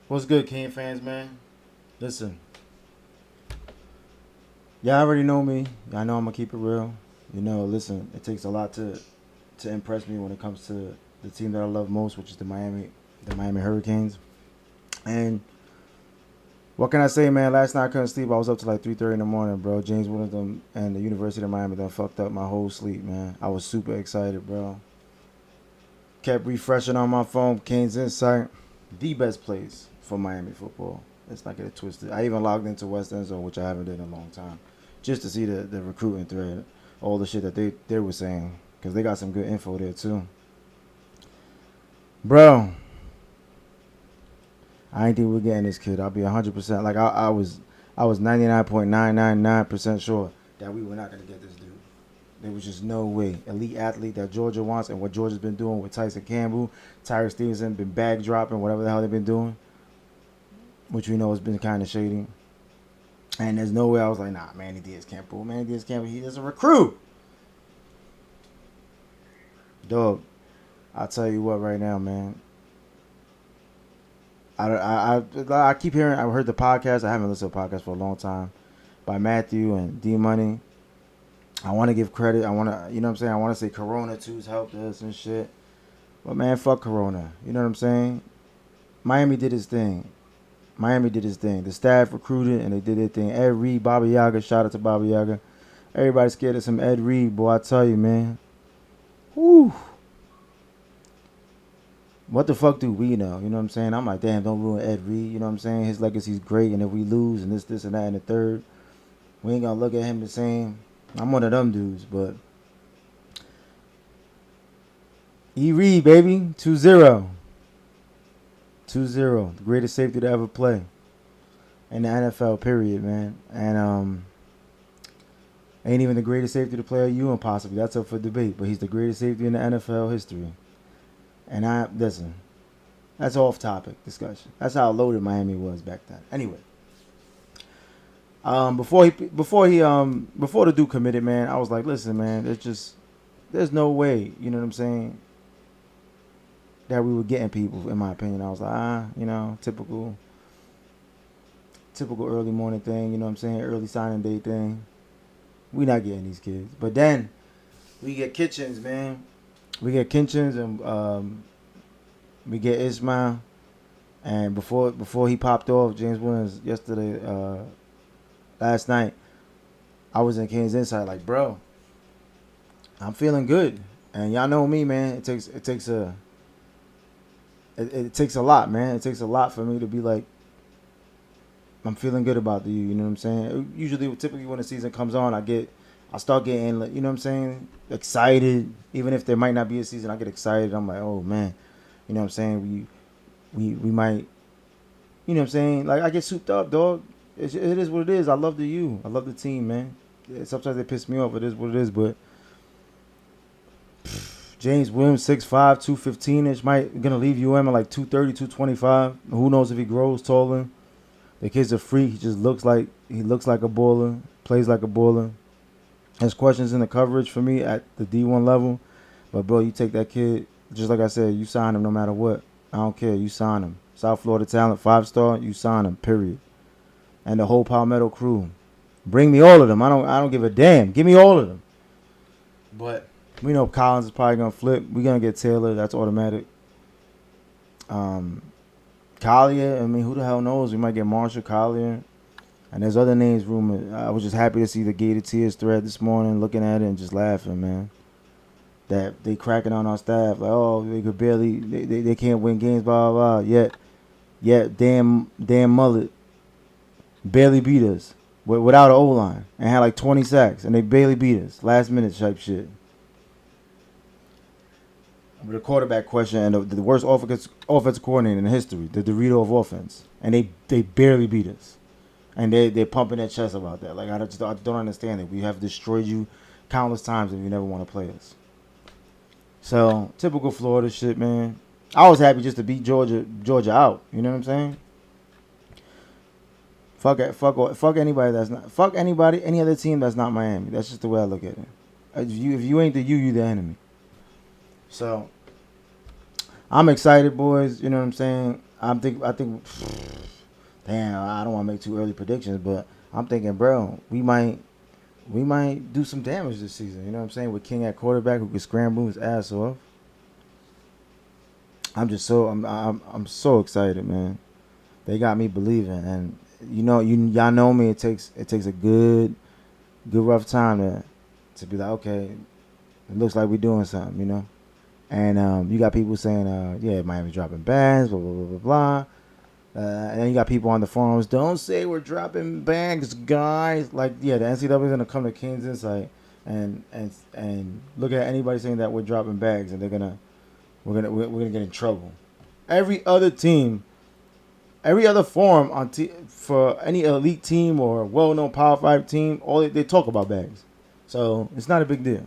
What's good, King fans, man? Listen, y'all already know me. Y'all know I'm gonna keep it real. Listen, it takes a lot to impress me when it comes to the team that I love most, which is the Miami Hurricanes. And what can I say, man? Last night I couldn't sleep. I was up to like 3:30 in the morning, bro. James Williams and the University of Miami done fucked up my whole sleep, man. I was super excited, bro. Kept refreshing on my phone. Canes Insight, the best place for Miami football. Let's not get it twisted. I even logged into West End Zone, which I haven't done in a long time, just to see the recruiting thread, all the shit that they were saying, because they got some good info there too. Bro, I ain't think we are getting this kid. I'll be 100%. Like I was 99.999% sure that we were not gonna get this dude. There was just no way. Elite athlete that Georgia wants, and what Georgia's been doing with Tyson Campbell, Tyree Stevenson, been bag dropping, whatever the hell they've been doing, which we know has been kind of shady. And there's no way I was like, nah, Manny Diaz can't pull. Manny Diaz can't. He is a recruit, dog. I'll tell you what, right now, man. I keep hearing. I heard the podcast. I haven't listened to a podcast for a long time by Matthew and D Money. I want to give credit. I want to, you know what I'm saying? I want to say Corona too's helped us and shit. But man, fuck Corona. You know what I'm saying? Miami did his thing. Miami did his thing. The staff recruited and they did their thing. Ed Reed, Baba Yaga, shout out to Baba Yaga. Everybody's scared of some Ed Reed, boy. I tell you, man. Whew. What the fuck do we know? You know what I'm saying? I'm like, damn, don't ruin Ed Reed. You know what I'm saying? His legacy's great, and if we lose and this, and that, and the third, we ain't gonna look at him the same. I'm one of them dudes, but E. Reed, baby, 2-0. 2-0. The greatest safety to ever play in the NFL, period, man. And ain't even the greatest safety to play at UM, possibly. That's up for debate, but he's the greatest safety in the NFL history. And listen, that's off topic discussion. That's how loaded Miami was back then. Anyway, before the dude committed, man, I was like, listen, man, there's no way, you know what I'm saying, that we were getting people. In my opinion, I was like, typical early morning thing. You know what I'm saying, early signing day thing. We not getting these kids, but then we get Kitchens, man. We get Kitchens and we get Ismail. And before he popped off, James Williams yesterday, last night, I was in Kane's Inside like, bro, I'm feeling good. And y'all know me, man. It takes a lot, man. It takes a lot for me to be like, I'm feeling good about the U. You know what I'm saying? Usually, typically when the season comes on, I start getting, you know what I'm saying, excited. Even if there might not be a season, I get excited. I'm like, oh man, you know what I'm saying? We might, you know what I'm saying? Like I get souped up, dog. It is what it is. I love the U. I love the team, man. Sometimes they piss me off. It is what it is, but James Williams, 6'5", 215-ish, might gonna leave UM at like 230, 225. Who knows if he grows taller? The kid's a freak. He looks like a baller, plays like a baller. There's questions in the coverage for me at the D1 level, but bro, you take that kid, just like I said, you sign him no matter what. I don't care. You sign him. South Florida talent, 5-star. You sign him. Period. And the whole Palmetto crew. Bring me all of them. I don't give a damn. Give me all of them. But we know Collins is probably gonna flip. We're gonna get Taylor. That's automatic. Collier. I mean, who the hell knows? We might get Marshall Collier. And there's other names rumored. I was just happy to see the Gated Tears thread this morning, looking at it and just laughing, man. That they cracking on our staff like, oh, they could barely, they can't win games, blah blah blah. Yet, damn Mullet barely beat us without an O line and had like 20 sacks, and they barely beat us. Last minute type shit. With a quarterback question and the worst offensive coordinator in history, the Dorito of offense, and they barely beat us. And they're pumping their chest about that. Like, I don't understand it. We have destroyed you countless times and you never want to play us. So, typical Florida shit, man. I was happy just to beat Georgia out. You know what I'm saying? Fuck anybody that's not. Fuck anybody, any other team that's not Miami. That's just the way I look at it. If you ain't the U, you the enemy. So, I'm excited, boys. You know what I'm saying? I think, damn, I don't want to make too early predictions, but I'm thinking, bro, we might do some damage this season. You know what I'm saying? With King at quarterback who can scramble his ass off. I'm so excited, man. They got me believing, and y'all know me. It takes a good rough time to be like, okay, it looks like we're doing something, you know. And you got people saying, yeah, Miami dropping bags, blah blah blah blah blah. And then you got people on the forums, don't say we're dropping bags, guys. Like, yeah, the NCAA is gonna come to Kansas, like, and look at anybody saying that we're dropping bags, and we're gonna get in trouble. Every other team, every other forum for any elite team or well-known Power Five team, all they talk about bags, so it's not a big deal.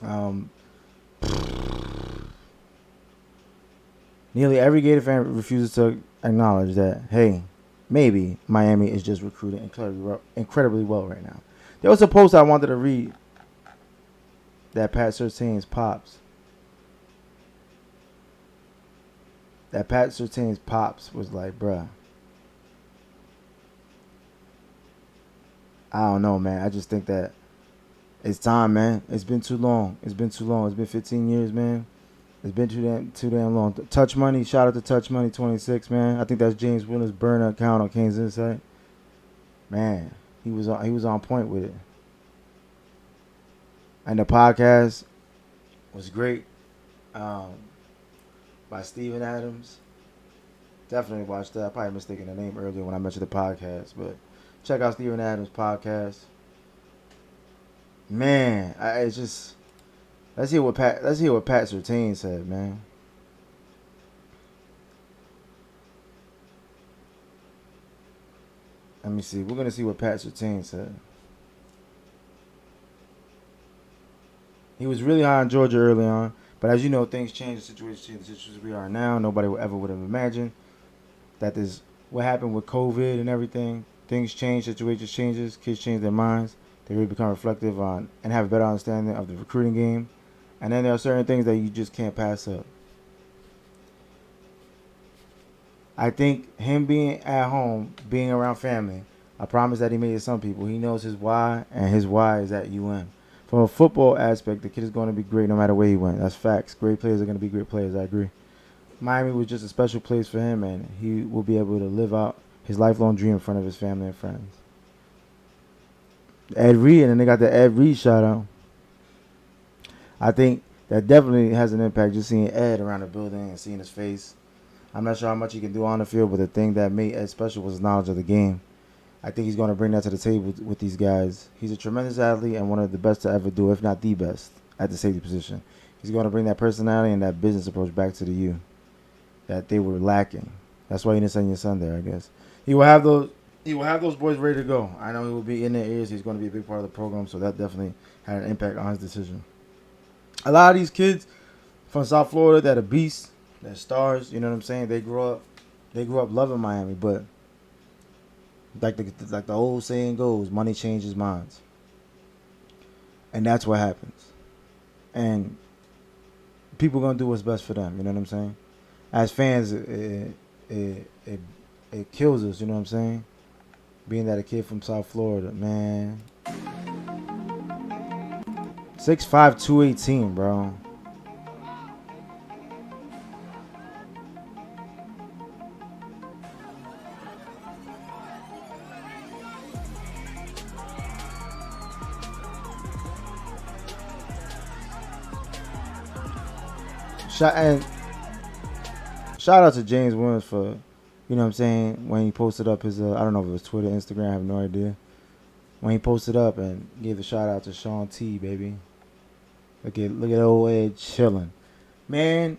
Um, Nearly every Gator fan refuses to acknowledge that, hey, maybe Miami is just recruiting incredibly well right now. There was a post I wanted to read that Pat Surtain's pops. That Pat Surtain's pops was like, bruh, I don't know, man. I just think that it's time, man. It's been too long. It's been too long. It's been 15 years, man. It's been too damn long. Touch Money, shout out to Touch Money 26, man. I think that's James Willer's burner account on Kansas Insight. Man, he was on point with it. And the podcast was great. Um, by Steven Adams. Definitely watch that. I probably mistaken the name earlier when I mentioned the podcast, but check out Steven Adams' podcast. Man, it's just let's hear what Pat Surtain said, man. Let me see. We're gonna see what Pat Surtain said. He was really high on Georgia early on, but as you know, things change. The situation we are now. Nobody would have imagined that this what happened with COVID and everything. Things change, situations changes, kids change their minds. They really become reflective on and have a better understanding of the recruiting game. And then there are certain things that you just can't pass up. I think him being at home, being around family, I promise that he made it some people. He knows his why, and his why is at UM. From a football aspect, the kid is going to be great no matter where he went. That's facts. Great players are going to be great players. I agree. Miami was just a special place for him, and he will be able to live out his lifelong dream in front of his family and friends. Ed Reed, and then they got the Ed Reed shout out. I think that definitely has an impact just seeing Ed around the building and seeing his face. I'm not sure how much he can do on the field, but the thing that made Ed special was his knowledge of the game. I think he's going to bring that to the table with these guys. He's a tremendous athlete and one of the best to ever do, if not the best, at the safety position. He's going to bring that personality and that business approach back to the U that they were lacking. That's why he didn't send your son there, I guess. He will have those. He will have those boys ready to go. I know he will be in their ears. He's going to be a big part of the program, so that definitely had an impact on his decision. A lot of these kids from South Florida that are beasts, that stars. You know what I'm saying? They grew up loving Miami, but like the old saying goes, money changes minds, and that's what happens. And people gonna do what's best for them. You know what I'm saying? As fans, it kills us. You know what I'm saying? Being that a kid from South Florida, man, 6'5", 218, bro. And shout out to James Williams for, you know what I'm saying, when he posted up his, I don't know if it was Twitter, Instagram, I have no idea. When he posted up and gave a shout out to Sean T, baby. Look at old Ed chilling. Man,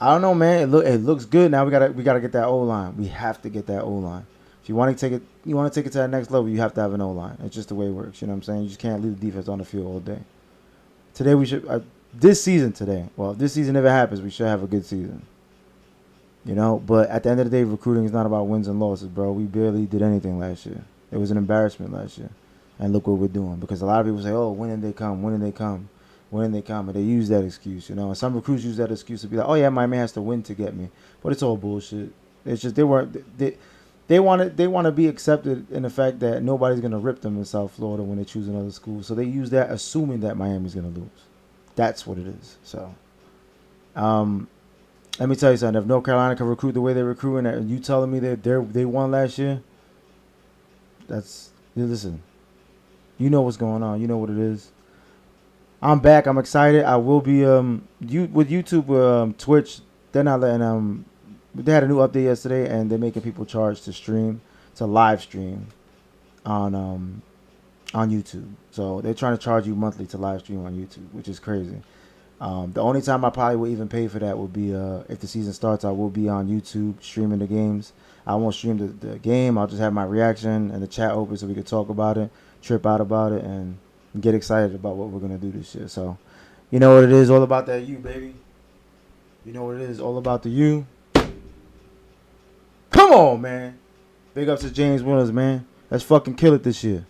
I don't know, man. It looks good. Now we gotta get that O line. We have to get that O line. If you want to take it to that next level, you have to have an O line. It's just the way it works. You know what I'm saying? You just can't leave the defense on the field all day. Today we should this season today. Well, if this season never happens, we should have a good season. You know, but at the end of the day, recruiting is not about wins and losses, bro. We barely did anything last year. It was an embarrassment last year. And look what we're doing. Because a lot of people say, oh, when did they come? When did they come? when they come, and they use that excuse, And some recruits use that excuse to be like, "Oh yeah, Miami has to win to get me," but it's all bullshit. It's just they want to be accepted in the fact that nobody's gonna rip them in South Florida when they choose another school. So they use that assuming that Miami's gonna lose. That's what it is. So, um, let me tell you something. If North Carolina can recruit the way they're recruiting, and you telling me that they won last year, listen. You know what's going on. You know what it is. I'm back. I'm excited. I will be with YouTube, Twitch. They're not letting They had a new update yesterday, and they're making people charge to live stream on YouTube. So they're trying to charge you monthly to live stream on YouTube, which is crazy. The only time I probably would even pay for that would be if the season starts. I will be on YouTube streaming the games. I won't stream the game. I'll just have my reaction and the chat open so we can talk about it, trip out about it, and get excited about what we're gonna do this year. So, you know what it is, all about that you, baby. You know what it is, all about the you. Come on, man. Big ups to James Williams, man. Let's fucking kill it this year.